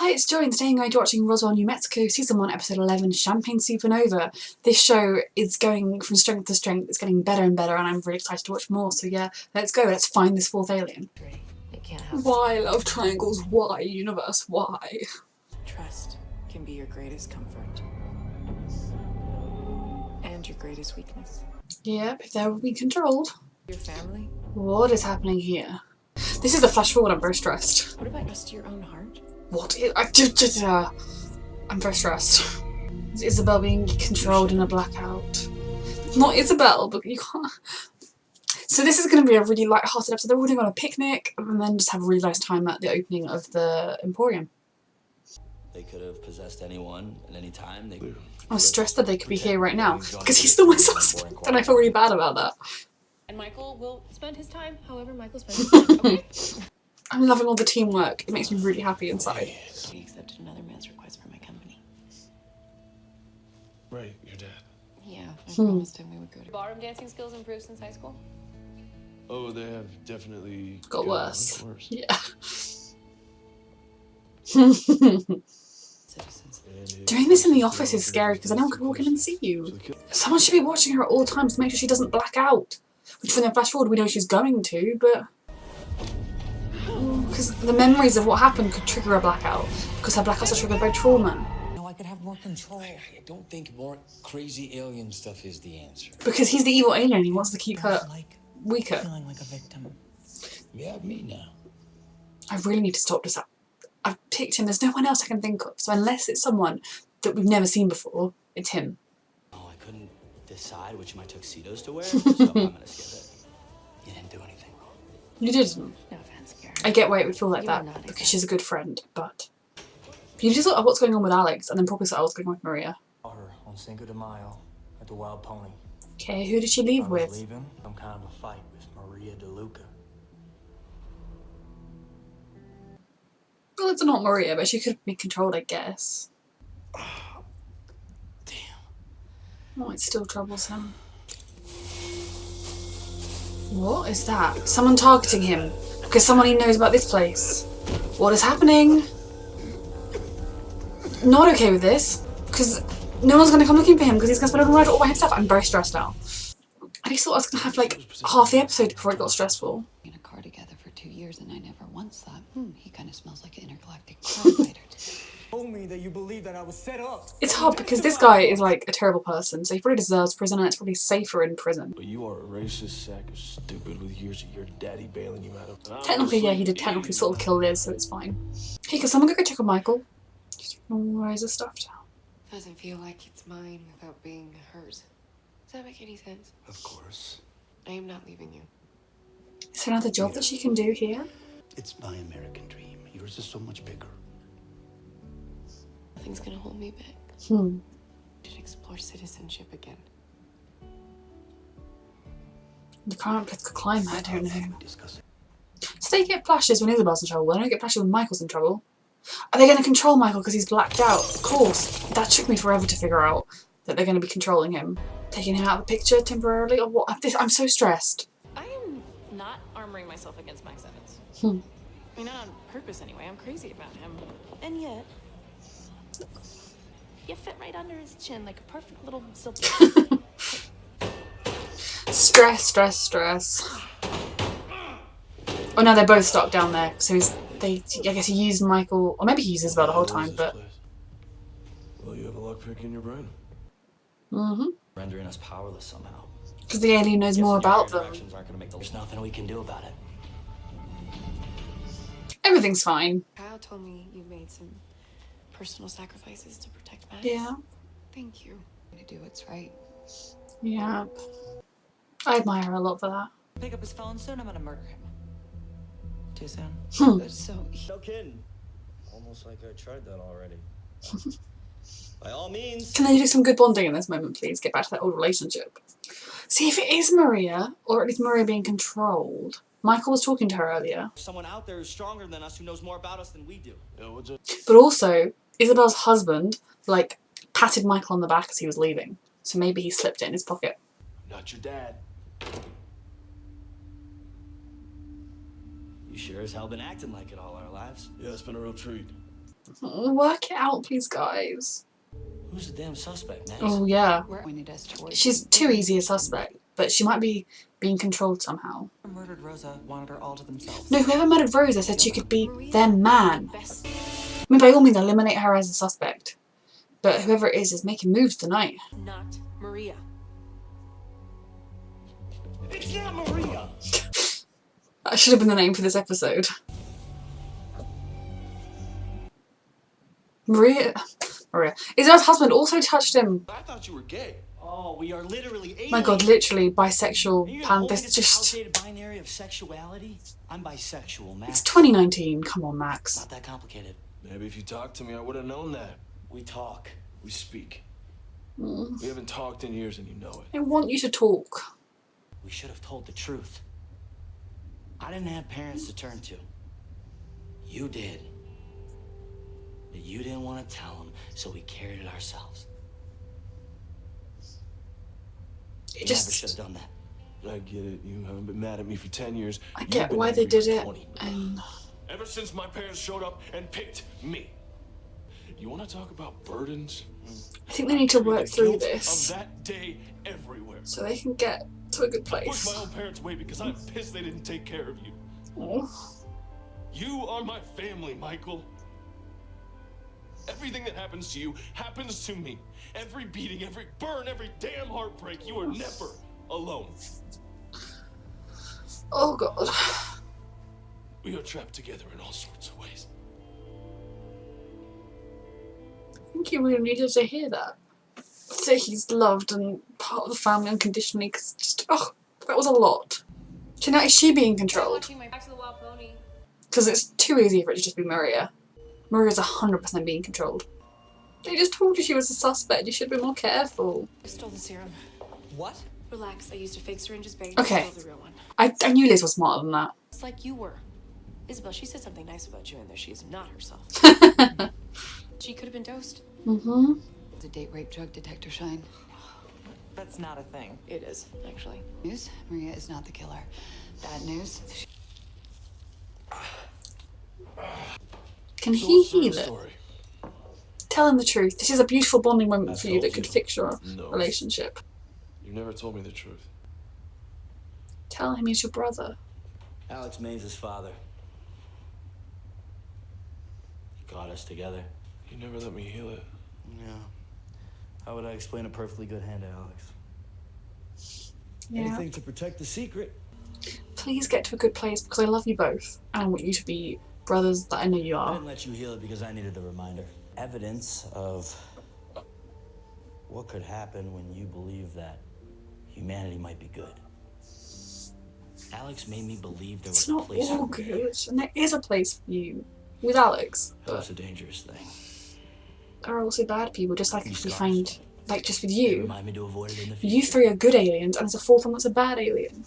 Hi, it's Joy, and today I'm going to be watching Roswell, New Mexico, Season 1, Episode 11, Champagne Supernova. This show is going from strength to strength, it's getting better and better, and I'm really excited to watch more, so yeah, let's go, let's find this fourth alien. Why love triangles? Why, universe? Why? Trust can be your greatest comfort. And your greatest weakness. Yep, if they're being controlled. Your family? What is happening here? This is a flash forward, I'm very stressed. What about trust your own heart? What is... I'm very stressed. Is Isabel being controlled in a blackout? Not Isabel, but you can't... So this is going to be a really light-hearted episode. They're all going on a picnic and then just have a really nice time at the opening of the Emporium. They could have possessed anyone at any time. I was stressed that they could be here right now because he's still my suspect and I feel really bad about that. And Michael will spend his time however Michael spends his time, okay? I'm loving all the teamwork. It makes me really happy inside. He accepted another man's request for my company. Right, your dad. Yeah, I promised him we would go to Ballroom dancing skills improved since high school? Oh, they have definitely Got worse. Yeah. citizens. Doing this in the office is scary because anyone could walk in and see you. Someone should be watching her at all times to make sure she doesn't black out. Which when they flash forward we know she's going to, but... Because the memories of what happened could trigger a blackout. Because her blackouts are triggered by trauma. No, I could have more control. I don't think more crazy alien stuff is the answer. Because he's the evil alien, he wants to keep her weaker. Feeling like a victim. You have me now. I really need to stop this. I've picked him, there's no one else I can think of. So unless it's someone that we've never seen before, it's him. Oh, I couldn't decide which of my tuxedos to wear, so I'm gonna skip it. You didn't do anything wrong. You didn't. No offense, Gary. I get why it would feel like You are that, not because she's a good friend, but... You just look at what's going on with Alex, and then probably sort of what's going on with Maria. Saw her on Cinco de Mayo at the Wild Pony. Okay, who did she leave I was with? leaving some kind of a fight with Maria DeLuca. Well, it's not Maria, but she could be controlled, I guess. Damn. Oh, it still troubles him. What is that? Someone targeting him. Because someone he knows about this place. What is happening? Not okay with this. Because no one's going to come looking for him because he's going to spend a ride all by himself. I'm very stressed out. I just thought I was going to have like half the episode before it got stressful. In a car together for 2 years and I never once thought, he kind of smells like an intergalactic crime fighter. Told me that you believe that I was set up. It's hard because this guy is like a terrible person, so he probably deserves prison and it's probably safer in prison. But you are a racist sack of stupid with years of your daddy bailing you out of... Technically, yeah, he did technically sort of kill Liz, so it's fine. Hey, can someone go check on Michael? Where is his stuff down? Doesn't feel like it's mine without being hers. Does that make any sense? Of course. I am not leaving you. Is there another job that she can do here? It's my American dream. Yours is so much bigger. Nothing's gonna hold me back. Hmm. I should explore citizenship again. The current political climate, I don't know. So they get flashes when Isabel's in trouble. They don't get flashes when Michael's in trouble. Are they going to control Michael because he's blacked out? Of course. That took me forever to figure out that they're going to be controlling him. Taking him out of the picture temporarily? Or what? I'm so stressed. I am not armoring myself against Max Evans. I mean, not on purpose anyway. I'm crazy about him. And yet, you fit right under his chin like a perfect little silk. Stress, stress, stress. Oh no, they're both stuck down there. So I guess he used Michael, or maybe he used Isabel the whole time, but... Well, you have a lockpick in your brain. Rendering us powerless somehow. Because the alien knows more about them. There's nothing we can do about it. Everything's fine. Kyle told me you made some personal sacrifices to protect Max. Yeah. Thank you. To do what's right. Yeah. I admire her a lot for that. Pick up his phone soon, I'm gonna murder him. Too soon? So No kidding. Almost like I tried that already. By all means. Can they do some good bonding in this moment, please? Get back to that old relationship. See, if it is Maria, or at least Maria being controlled. Michael was talking to her earlier. Someone out there who's stronger than us, who knows more about us than we do. Yeah, we'll just... But also, Isabel's husband, like, patted Michael on the back as he was leaving. So maybe he slipped it in his pocket. Not your dad. You sure as hell been acting like it all our lives. Yeah, it's been a real treat. Work it out, please, guys. Who's the damn suspect, Max? Oh, yeah. We're pointed us towards. She's too easy a suspect, but she might be being controlled somehow. Whoever murdered Rosa wanted her all to themselves. No, whoever murdered Rosa said she could be their man. I mean, by all means, eliminate her as a suspect. But whoever it is making moves tonight. Not Maria. It's not Maria! That should have been the name for this episode. Maria. Isabel's husband also touched him. I thought you were gay. Oh, we are literally aliens. My god, literally bisexual. And you're Pan. gonna hold me This to some just. outdated binary of sexuality? I'm bisexual, Max. It's 2019. Come on, Max. Not that complicated. Maybe if you talked to me, I would have known that. We talk. We speak. We haven't talked in years and you know it. I want you to talk. We should have told the truth. I didn't have parents to turn to. You did. But you didn't want to tell them, so we carried it ourselves. It You just. never should have done that. I get it. You haven't been mad at me for 10 years. I You've get been why they angry did for it, 20. and Ever since my parents showed up and picked me. You want to talk about burdens? I think they need to work The through guilt this of that day everywhere. so they can get to a good Push place. my own parents away because I'm pissed they didn't take care of you. Oh. You are my family, Michael. Everything that happens to you happens to me. Every beating, every burn, every damn heartbreak. You are never alone. Oh god. We are trapped together in all sorts of ways. I think he really needed to hear that. That he's loved and part of the family unconditionally, because just, oh, that was a lot. So now is she being controlled? Watching my Back to the Wild Pony. Because it's too easy for it to just be Maria. Maria's 100% being controlled. They just told you she was a suspect. You should be more careful. I stole the serum. What? Relax, I used a fake syringe's bait. Okay. I stole the real one. I knew Liz was smarter than that. It's like you were. Isabel, she said something nice about you in there. She is not herself. She could have been dosed. Mm-hmm. The date rape drug detector shine. That's not a thing. It is, actually. News? Maria is not the killer. Bad news? Can So he what's the heal it? story? Tell him the truth. This is a beautiful bonding moment I for you that told could you. fix your No. relationship. You never told me the truth. Tell him he's your brother. Alex Mays' father. He got us together. You never let me heal it. Yeah. How would I explain a perfectly good hand to Alex? Yeah. Anything to protect the secret. Please get to a good place because I love you both. And I want you to be brothers that I know you I are. didn't let you heal it because I needed the reminder. Evidence of what could happen when you believe that humanity might be good. Alex made me believe there It's was a not place all for me. good. And there is a place for you. With Alex. That But was a dangerous thing. there are also bad people, just like These if we scars. find, like just with They you. remind me to avoid it in the future. You three are good aliens and there's a fourth one that's a bad alien.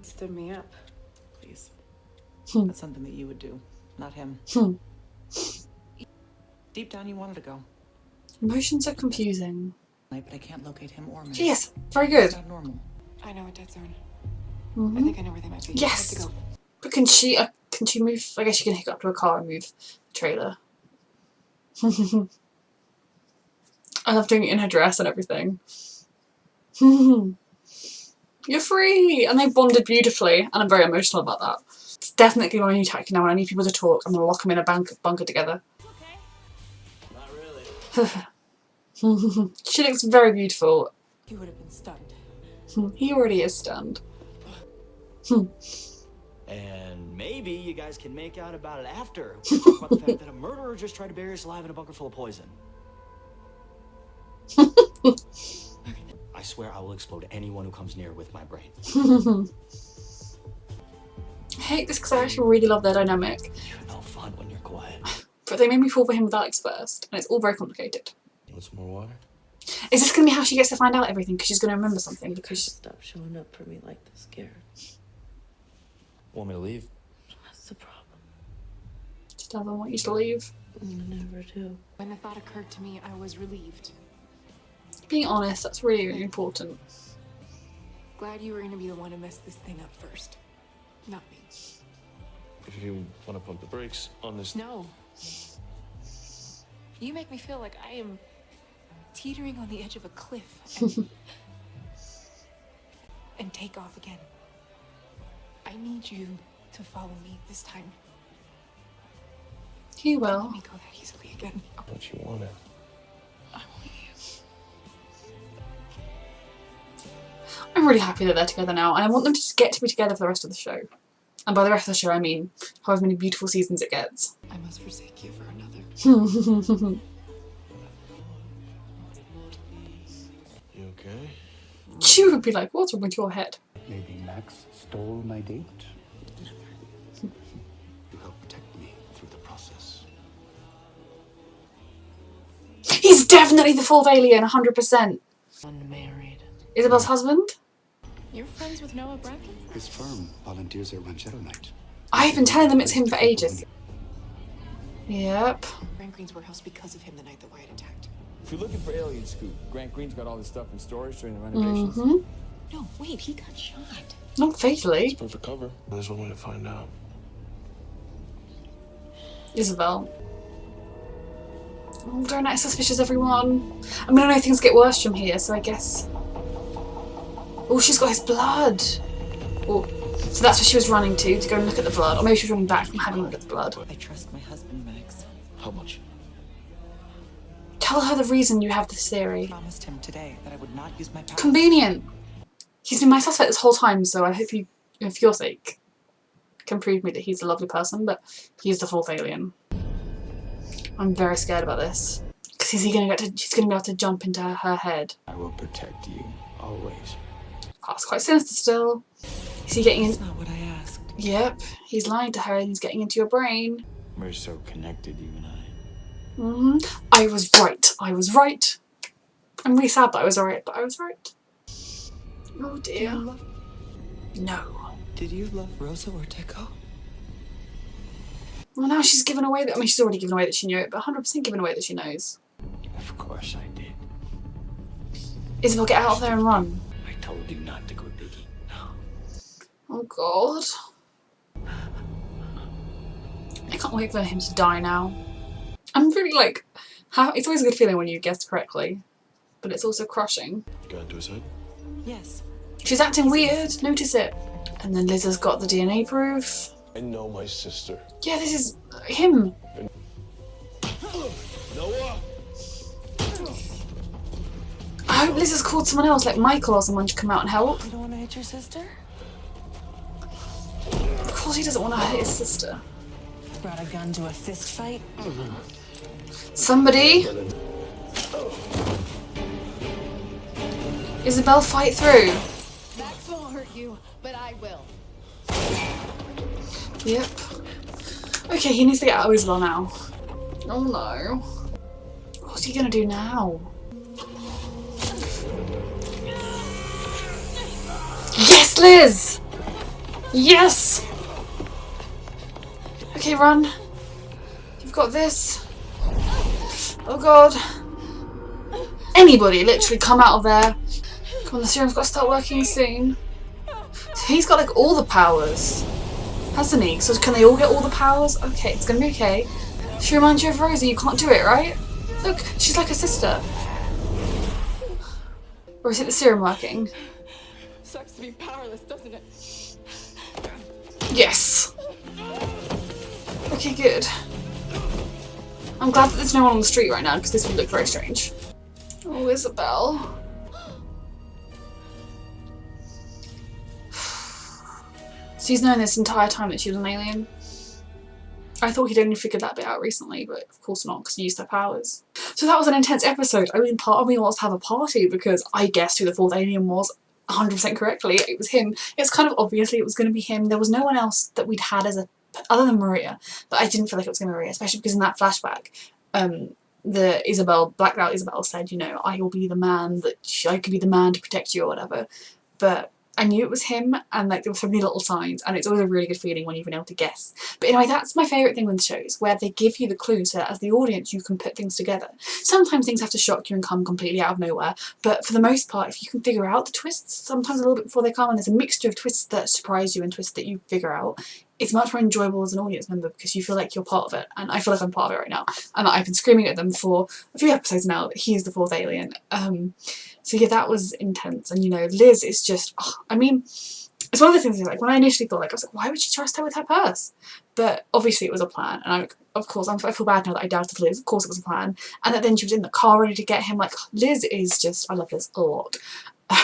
Stood me up. Please. That's something that you would do, not him. Hmm. Deep down, you wanted to go. Emotions are confusing. But I can't locate him or me. Yes, very good. It's not normal. I know a dead zone. I Mhm. think I know where they might be. Yes. I have to go. But can she move? I guess she can hook up to a car and move the trailer. I love doing it in her dress and everything. You're free! And they bonded beautifully, and I'm very emotional about that. It's definitely my new tactic now. When I need people to talk, I'm going to lock them in a bunker together. Not really. She looks very beautiful. He would have been stunned. He already is stunned. And maybe you guys can make out about it after. We talk about the fact that a murderer just tried to bury us alive in a bunker full of poison. I swear I will explode anyone who comes near with my brain. I hate this because I actually really love their dynamic. You're no fun when you're quiet. But they made me fall for him with Alex first, and it's all very complicated. Want some more water? Is this going to be how she gets to find out everything? Because she's going to remember something, because... Stop showing up for me like this, Garrett. Want me to leave? That's the problem. She doesn't want you to leave. You never do. When the thought occurred to me, I was relieved. Being honest, that's really, really important. Glad you were going to be the one to mess this thing up first. Not me. If you want to pump the brakes on this. No. You make me feel like I am teetering on the edge of a cliff and take off again. I need you to follow me this time. He Don't will. let me go that easily again. Don't you want it? I want you. I'm really happy that they're together now, and I want them to just get to be together for the rest of the show. And by the rest of the show, I mean however many beautiful seasons it gets. I must forsake you for another. You okay? She would be like, what's wrong with your head? Maybe Max stole my date? You helped protect me through the process. He's definitely the fourth alien, 100%. Unmarried. Isabel's husband? You're friends with Noah Bracken? His firm volunteers at Ranchero Night. I've been telling them it's him for ages. Yep. Grant Green's warehouse because of him the night that Wyatt attacked. If you're looking for alien scoop, Grant Green's got all this stuff in storage during the renovations. No, wait, he got shot. Not fatally. Perfect cover. There's one way to find out. Isabel. Oh, don't act suspicious, everyone. I mean, I know things get worse from here, so I guess... Oh, she's got his blood. Oh, so that's where she was running to go and look at the blood. Or maybe she was running back from having a look at the blood. I trust my husband, Max. How much? Tell her the reason you have this theory. I promised him today that I would not use my power. Convenient. He's been my suspect this whole time, so I hope you, for your sake, can prove me that he's a lovely person, but he's the fourth alien. I'm very scared about this. Because she's gonna be able to jump into her head. I will protect you, always. Oh, it's quite sinister still. Is he getting in? That's not what I asked. Yep, he's lying to her and he's getting into your brain. We're so connected, you and I. I was right. I was right. I'm really sad that I was right, but I was right. Oh dear. No. Did you love Rosa or Teco? Well, now she's given away that. I mean, she's already given away that she knew it, but 100% given away that she knows. Of course I did. Isabel, get out of there and run. I told you not to go digging. No. Oh god. I can't wait for him to die now. I'm really like, it's always a good feeling when you guess correctly, but it's also crushing. Got into his head? Yes. She's acting weird, notice it. And then Liz has got the DNA proof. I know my sister. Yeah, this is him. Noah! I hope Liz has called someone else, like Michael or someone, to come out and help. You don't want to hit your sister? Of course he doesn't want to hurt his sister. Brought a gun to a fist fight? Somebody! Isabel, fight through. Max won't hurt you, but I will. Yep. Okay, he needs to get out of Isabel now. Oh no. What's he gonna do now? Yes, Liz! Yes! Okay, run. You've got this. Oh god. Anybody, literally, come out of there. Come on, the serum's got to start working soon. So he's got like all the powers, hasn't he? So can they all get all the powers? Okay, it's gonna be okay. She reminds you of Rosie, you can't do it, right? Look, she's like a sister. Or is it the serum working? Sucks to be powerless, doesn't it? Yes! Okay, good. I'm glad that there's no one on the street right now because this would look very strange. Oh, Isabel. So he's known this entire time that she was an alien? I thought he'd only figured that bit out recently, but of course not, because he used her powers. So that was an intense episode. I mean, part of me wants to have a party because I guessed who the fourth alien was 100% correctly. It was him. It's kind of obviously it was going to be him. There was no one else that we'd had as a other than Maria, but I didn't feel like it was going to be Maria, especially because in that flashback, blacked out Isabel said, you know, I will be the man I could be the man to protect you or whatever. But I knew it was him, and like there were so many little signs, and it's always a really good feeling when you've been able to guess. But anyway, that's my favourite thing with shows, where they give you the clue so that as the audience you can put things together. Sometimes things have to shock you and come completely out of nowhere, but for the most part, if you can figure out the twists, sometimes a little bit before they come, and there's a mixture of twists that surprise you and twists that you figure out, it's much more enjoyable as an audience member because you feel like you're part of it, and I feel like I'm part of it right now, and I've been screaming at them for a few episodes now that he is the fourth alien. So yeah, that was intense. And you know, Liz is just, oh, I mean, it's one of the things, like, when I initially thought, like, I was like, why would she trust her with her purse? But obviously it was a plan, and of course, I feel bad now that I doubted Liz. Of course it was a plan, and that then she was in the car ready to get him. Like, Liz is just, I love Liz a lot.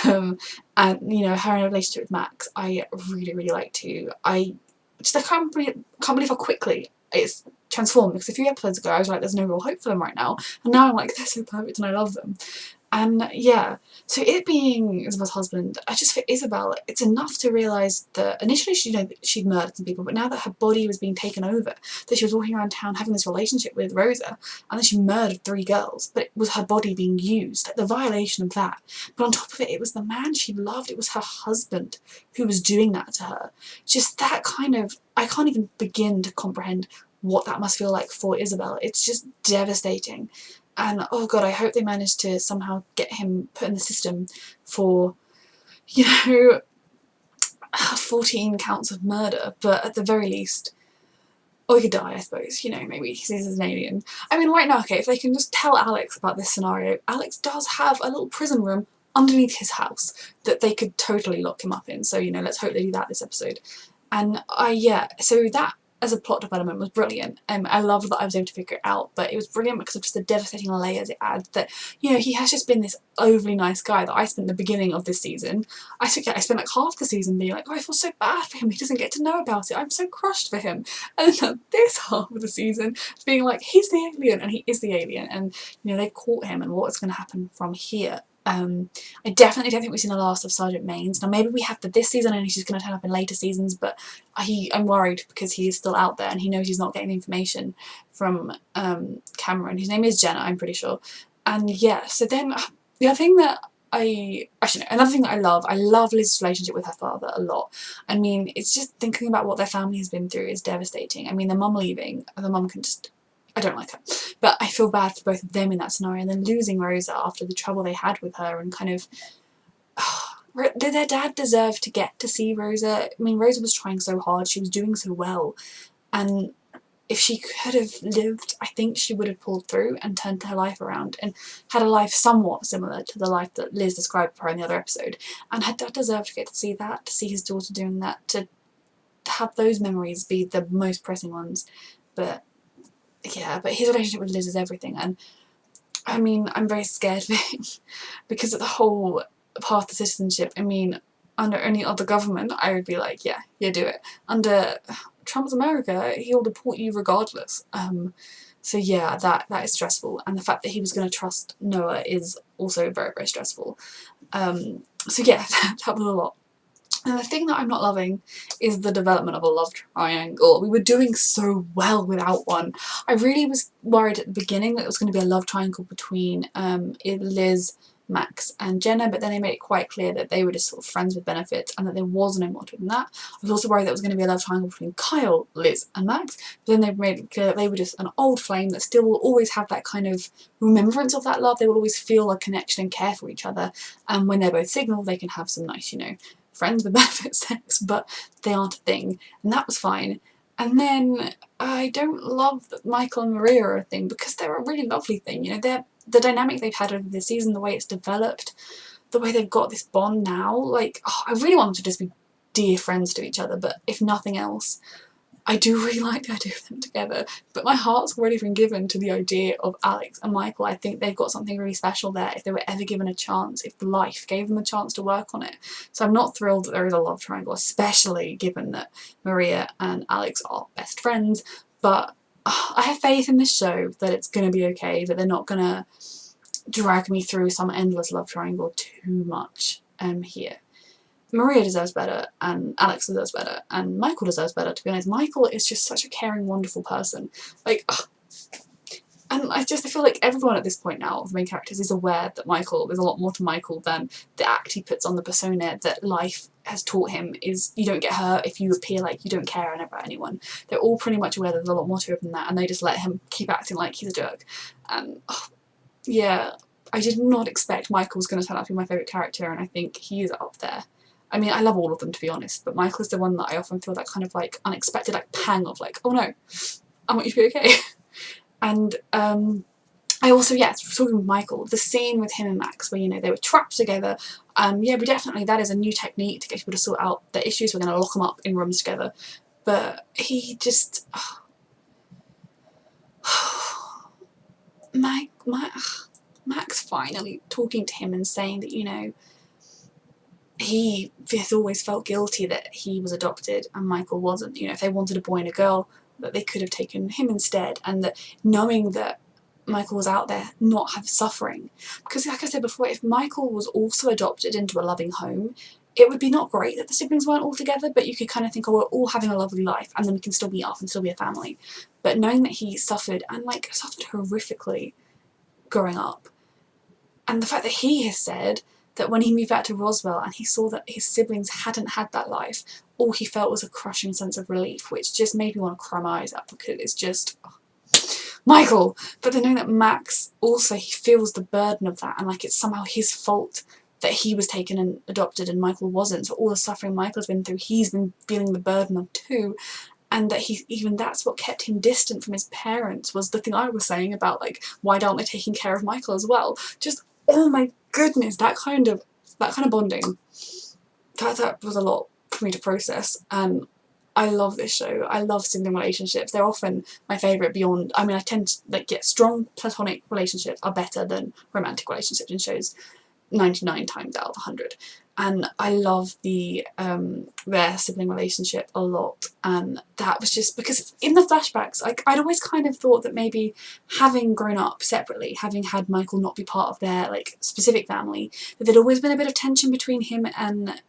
And you know, her in a relationship with Max, I really, really like too. I can't believe how quickly it's transformed, because a few episodes ago I was like, there's no real hope for them right now, and now I'm like, they're so perfect and I love them. And yeah, so it being Isabel's husband, I just, for Isabel, it's enough to realise that initially she'd murdered some people, but now that her body was being taken over, that she was walking around town having this relationship with Rosa, and then she murdered 3 girls, but it was her body being used, like the violation of that. But on top of it, it was the man she loved, it was her husband who was doing that to her. Just that kind of, I can't even begin to comprehend what that must feel like for Isabel. It's just devastating. And oh god, I hope they manage to somehow get him put in the system for, you know, 14 counts of murder, but at the very least, or he could die, I suppose, you know, maybe he sees as an alien. I mean, right now, okay, if they can just tell Alex about this scenario, Alex does have a little prison room underneath his house that they could totally lock him up in, so, you know, let's hope they do that this episode. And yeah, so that as a plot development was brilliant. I love that I was able to figure it out, but it was brilliant because of just the devastating layers it adds, that, you know, he has just been this overly nice guy that I spent the beginning of this season, I spent like half the season being like, oh, I feel so bad for him, he doesn't get to know about it, I'm so crushed for him. And then this half of the season being like, he's the alien, and he is the alien, and, you know, they've caught him, and what's going to happen from here. I definitely don't think we've seen the last of Sergeant Maines. Now maybe we have for this season and he's going to turn up in later seasons, but I'm worried because he is still out there and he knows he's not getting the information from Cameron, whose name is Jenna, I'm pretty sure. And yeah, so then the other thing that another thing that I love Liz's relationship with her father a lot. I mean, it's just thinking about what their family has been through is devastating. I mean, the mum leaving, the mum can just, I don't like her, but I feel bad for both of them in that scenario, and then losing Rosa after the trouble they had with her, and kind of, did their dad deserve to get to see Rosa? I mean, Rosa was trying so hard, she was doing so well, and if she could have lived, I think she would have pulled through and turned her life around and had a life somewhat similar to the life that Liz described for her in the other episode. And her dad deserved to get to see that, to see his daughter doing that, to have those memories be the most pressing ones. But yeah, but his relationship with Liz is everything, and I mean, I'm very scared for him because of the whole path to citizenship. I mean, under any other government, I would be like, yeah, do it. Under Trump's America, he'll deport you regardless. So yeah, that is stressful, and the fact that he was going to trust Noah is also very, very stressful. So yeah, that was a lot. And the thing that I'm not loving is the development of a love triangle. We were doing so well without one. I really was worried at the beginning that it was going to be a love triangle between Liz, Max and Jenna, but then they made it quite clear that they were just sort of friends with benefits and that there was no more to it than that. I was also worried that it was going to be a love triangle between Kyle, Liz and Max, but then they made it clear that they were just an old flame that still will always have that kind of remembrance of that love. They will always feel a connection and care for each other, and when they're both single they can have some nice, you know, friends with benefit sex, but they aren't a thing, and that was fine. And then I don't love that Michael and Maria are a thing, because they're a really lovely thing, you know, the dynamic they've had over this season, the way it's developed, the way they've got this bond now, like, oh, I really want them to just be dear friends to each other, but if nothing else, I do really like the idea of them together, but my heart's already been given to the idea of Alex and Michael. I think they've got something really special there if they were ever given a chance, if life gave them a chance to work on it. So I'm not thrilled that there is a love triangle, especially given that Maria and Alex are best friends, but I have faith in this show that it's going to be okay, that they're not going to drag me through some endless love triangle too much here. Maria deserves better, and Alex deserves better, and Michael deserves better, to be honest. Michael is just such a caring, wonderful person. Like, and I feel like everyone at this point now, the main characters, is aware that there's a lot more to Michael than the act he puts on the persona that life has taught him is you don't get hurt if you appear like you don't care about anyone. They're all pretty much aware that there's a lot more to him than that, and they just let him keep acting like he's a jerk. And yeah, I did not expect Michael was going to turn out to be my favourite character, and I think he is up there. I mean, I love all of them, to be honest, but Michael is the one that I often feel that kind of like unexpected like pang of like, oh no, I want you to be okay. And I also, yeah, talking with Michael, the scene with him and Max where, you know, they were trapped together, yeah, but definitely that is a new technique to get people to sort out their issues. We're going to lock them up in rooms together. But he just... Max finally talking to him and saying that, you know, he has always felt guilty that he was adopted and Michael wasn't. You know, if they wanted a boy and a girl, that they could have taken him instead, and that knowing that Michael was out there not have suffering. Because like I said before, if Michael was also adopted into a loving home, it would be not great that the siblings weren't all together, but you could kind of think, oh, we're all having a lovely life and then we can still meet up and still be a family. But knowing that he suffered, and like suffered horrifically growing up, and the fact that he has said that when he moved back to Roswell and he saw that his siblings hadn't had that life, all he felt was a crushing sense of relief, which just made me want to cry my eyes out, because it's just... Michael! But then knowing that Max also, he feels the burden of that, and like it's somehow his fault that he was taken and adopted and Michael wasn't, so all the suffering Michael's been through, he's been feeling the burden of too, and that even that's what kept him distant from his parents, was the thing I was saying about like, why aren't they taking care of Michael as well? Just, oh my goodness, that kind of bonding, that was a lot for me to process. And I love this show. I love sibling relationships. They're often my favourite beyond... I mean, I tend to like get strong platonic relationships are better than romantic relationships in shows 99 times out of 100. And I love their sibling relationship a lot. And that was just because in the flashbacks, I'd always kind of thought that maybe having grown up separately, having had Michael not be part of their like specific family, that there'd always been a bit of tension between him and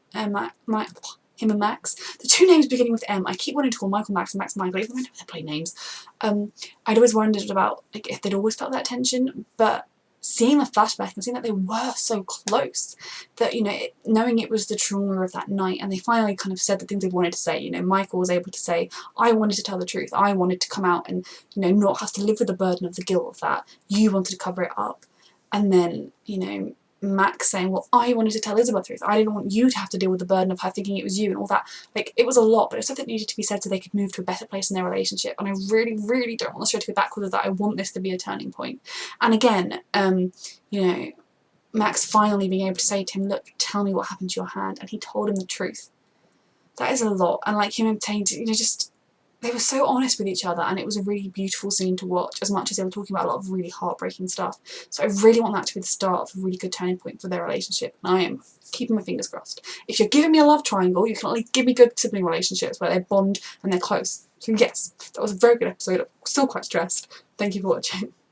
Max. The two names beginning with M, I keep wanting to call Michael Max and Max Michael, even though I know their bloody names. I'd always wondered about like if they'd always felt that tension, but seeing the flashback and seeing that they were so close, that, you know, knowing it was the trauma of that night, and they finally kind of said the things they wanted to say. You know, Michael was able to say, I wanted to tell the truth, I wanted to come out and, you know, not have to live with the burden of the guilt of that, you wanted to cover it up. And then, you know, Max saying, well, I wanted to tell Isabel the truth, I didn't want you to have to deal with the burden of her thinking it was you and all that. Like, it was a lot, but it was something that needed to be said so they could move to a better place in their relationship. And I really, really don't want the show to go backwards with that. I want this to be a turning point. And again, you know, Max finally being able to say to him, look, tell me what happened to your hand, and he told him the truth. That is a lot. And like him obtained, you know, just, they were so honest with each other, and it was a really beautiful scene to watch, as much as they were talking about a lot of really heartbreaking stuff. So I really want that to be the start of a really good turning point for their relationship, and I am keeping my fingers crossed. If you're giving me a love triangle, you can at least give me good sibling relationships where they bond and they're close. So yes, that was a very good episode. I'm still quite stressed. Thank you for watching.